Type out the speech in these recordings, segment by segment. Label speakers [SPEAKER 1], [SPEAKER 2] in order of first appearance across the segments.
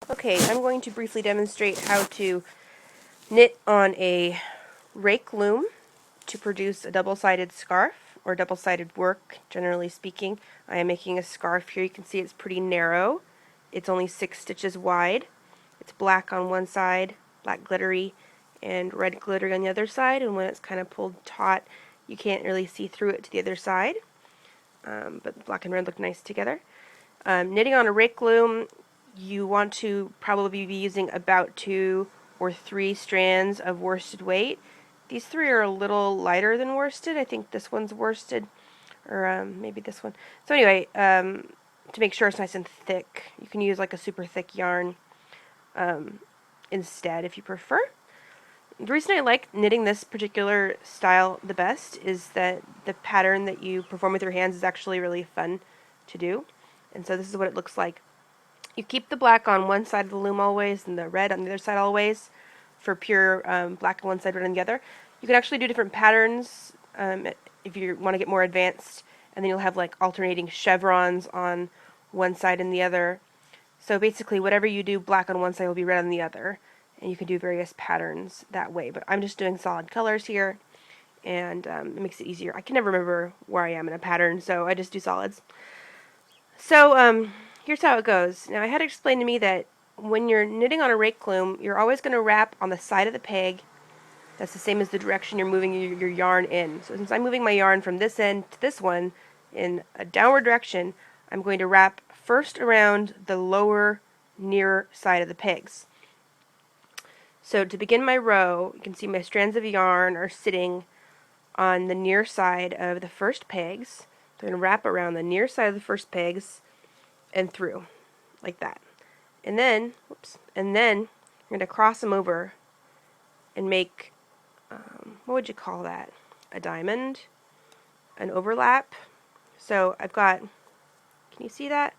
[SPEAKER 1] Okay, I'm going to briefly demonstrate how to knit on a rake loom to produce a double-sided scarf, or double-sided work, generally speaking. I am making a scarf here. You can see it's pretty narrow. It's only 6 stitches wide. It's black on one side, black glittery, and red glittery on the other side, and when it's kind of pulled taut, you can't really see through it to the other side. But black and red look nice together. Knitting on a rake loom, you want to probably be using about 2 or 3 strands of worsted weight. These 3 are a little lighter than worsted. I think this one's worsted, or maybe this one. So anyway, to make sure it's nice and thick, you can use like a super thick yarn instead if you prefer. The reason I like knitting this particular style the best is that the pattern that you perform with your hands is actually really fun to do. And so this is what it looks like. You keep the black on one side of the loom always and the red on the other side always for pure black on one side, red on the other. You can actually do different patterns if you want to get more advanced, and then you'll have like alternating chevrons on one side and the other. So basically whatever you do black on one side will be red on the other, and you can do various patterns that way. But I'm just doing solid colors here, and it makes it easier. I can never remember where I am in a pattern, so I just do solids. So here's how it goes. Now I had it explained to me that when you're knitting on a rake loom, you're always going to wrap on the side of the peg. That's the same as the direction you're moving your yarn in. So since I'm moving my yarn from this end to this one in a downward direction, I'm going to wrap first around the lower near side of the pegs. So to begin my row, you can see my strands of yarn are sitting on the near side of the first pegs. They're going to wrap around the near side of the first pegs and through, like that. And then, I'm going to cross them over and make, what would you call that? A diamond? An overlap? So I've got, can you see that?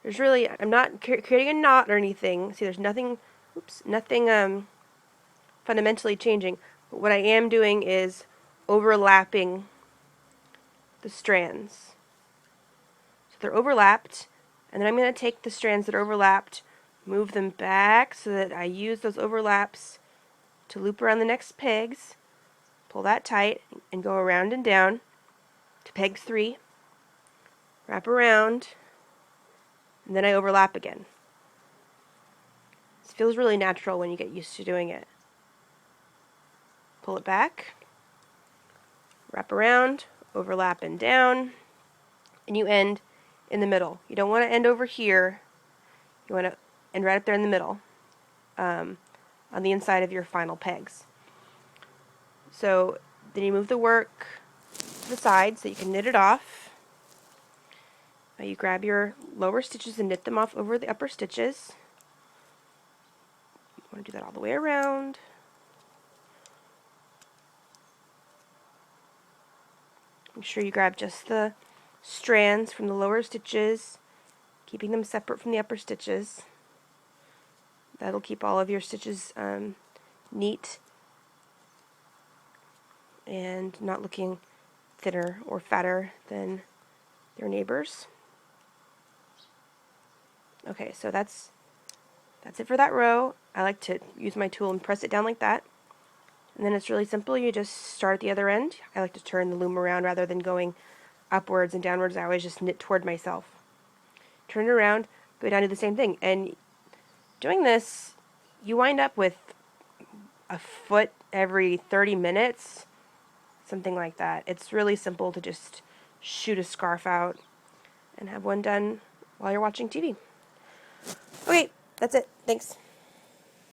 [SPEAKER 1] There's really, I'm not creating a knot or anything. See, there's nothing, nothing fundamentally changing. But what I am doing is overlapping the strands. So they're overlapped, and then I'm going to take the strands that are overlapped, move them back so that I use those overlaps to loop around the next pegs, pull that tight, and go around and down to peg 3, wrap around, and then I overlap again. This feels really natural when you get used to doing it. Pull it back, wrap around, overlap and down, and you end in the middle. You don't want to end over here. You want to end right up there in the middle, on the inside of your final pegs. So then you move the work to the side so you can knit it off. You grab your lower stitches and knit them off over the upper stitches. You want to do that all the way around. Make sure you grab just the strands from the lower stitches, keeping them separate from the upper stitches. That'll keep all of your stitches neat and not looking thinner or fatter than their neighbors. Okay, so that's it for that row. I like to use my tool and press it down like that. And then it's really simple. You just start at the other end. I like to turn the loom around rather than going upwards and downwards. I always just knit toward myself. Turn it around, go down, do the same thing. And doing this, you wind up with a foot every 30 minutes, something like that. It's really simple to just shoot a scarf out and have one done while you're watching TV. Okay, that's it. Thanks.